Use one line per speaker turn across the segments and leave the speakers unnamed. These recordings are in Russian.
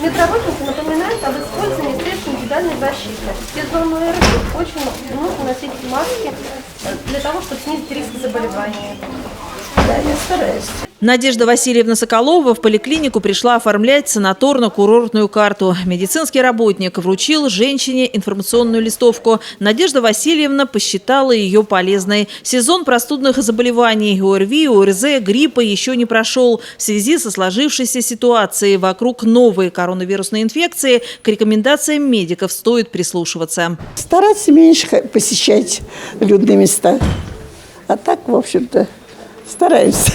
Медработники напоминают об использовании средств индивидуальной защиты. В сезон ОРВИ очень нужно носить маски для того, чтобы снизить риск заболевания.
Да, я стараюсь.
Надежда Васильевна Соколова в поликлинику пришла оформлять санаторно-курортную карту. Медицинский работник вручил женщине информационную листовку. Надежда Васильевна посчитала ее полезной. Сезон простудных заболеваний ОРВИ, ОРЗ, гриппа еще не прошел. В связи со сложившейся ситуацией вокруг новой коронавирусной инфекции к рекомендациям медиков стоит прислушиваться.
Стараться меньше посещать людные места. А так, в общем-то, стараюсь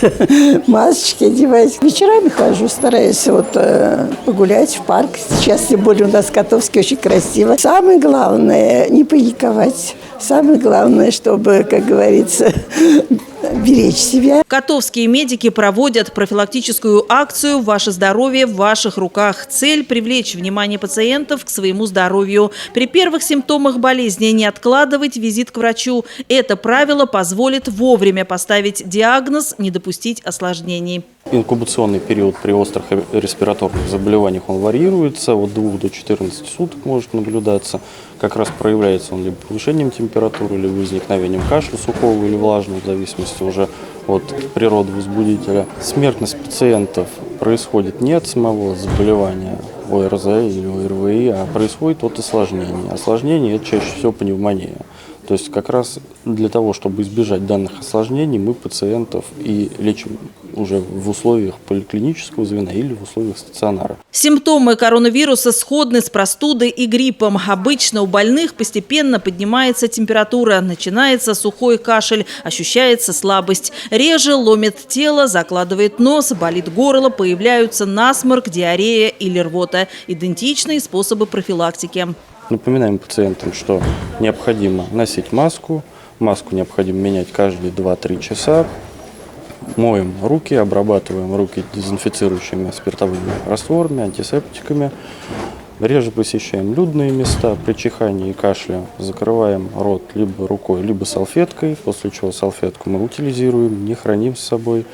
масочки одевать. Вечерами хожу, стараюсь погулять в парк. Сейчас, тем более, у нас в Котовске очень красиво. Самое главное – не паниковать. Самое главное, чтобы, как говорится, беречь себя.
Котовские медики проводят профилактическую акцию «Ваше здоровье в ваших руках». Цель – привлечь внимание пациентов к своему здоровью. При первых симптомах болезни не откладывать визит к врачу. Это правило позволит вовремя поставить диагноз, не допустить осложнений.
Инкубационный период при острых респираторных заболеваниях он варьируется. От 2 до 14 суток может наблюдаться. Как раз проявляется он либо повышением температуры, либо возникновением кашля сухого или влажного, в зависимости уже от природы возбудителя. Смертность пациентов происходит не от самого заболевания ОРЗ или ОРВИ, а происходит от осложнений. Осложнения – это чаще всего пневмония. То есть как раз для того, чтобы избежать данных осложнений, мы пациентов и лечим уже в условиях поликлинического звена или в условиях стационара.
Симптомы коронавируса сходны с простудой и гриппом. Обычно у больных постепенно поднимается температура, начинается сухой кашель, ощущается слабость. Реже ломит тело, закладывает нос, болит горло, появляются насморк, диарея или рвота. Идентичные способы профилактики.
Напоминаем пациентам, что необходимо носить маску. Маску необходимо менять каждые 2-3 часа. Моем руки, обрабатываем руки дезинфицирующими спиртовыми растворами, антисептиками. Реже посещаем людные места. При чихании и кашле закрываем рот либо рукой, либо салфеткой, после чего салфетку мы утилизируем, не храним с собой.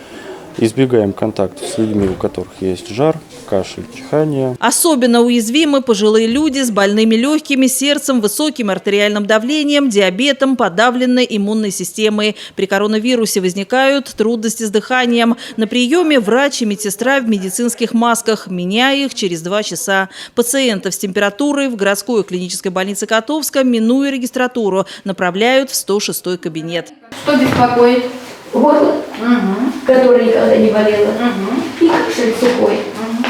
Избегаем контактов с людьми, у которых есть жар, кашель, чихание.
Особенно уязвимы пожилые люди с больными легкими, сердцем, высоким артериальным давлением, диабетом, подавленной иммунной системой. При коронавирусе возникают трудности с дыханием. На приеме врач и медсестра в медицинских масках, меняя их через 2 часа. Пациентов с температурой в городской клинической больнице Котовска, минуя регистратуру, направляют в 106-й кабинет.
Что беспокоит?
Горло, которое никогда не болело, и кашель сухой.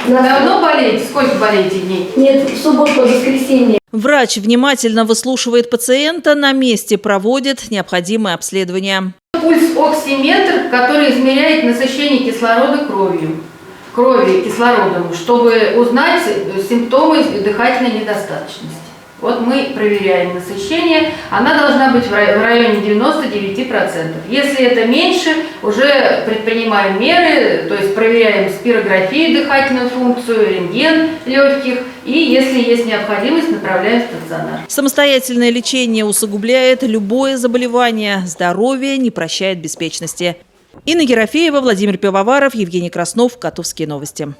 Давно болеете? Сколько болеете дней?
Нет, в субботу, воскресенье.
Врач внимательно выслушивает пациента, на месте проводит необходимое обследование.
Пульс-оксиметр, который измеряет насыщение кислорода крови кислородом, чтобы узнать симптомы дыхательной недостаточности. Вот мы проверяем насыщение, она должна быть в районе 99%. Если это меньше, уже предпринимаем меры, то есть проверяем спирографию, дыхательную функцию, рентген легких, и если есть необходимость, направляем в стационар.
Самостоятельное лечение усугубляет любое заболевание. Здоровье не прощает беспечности. Инна Ерофеева, Владимир Пивоваров, Евгений Краснов. Котовские новости.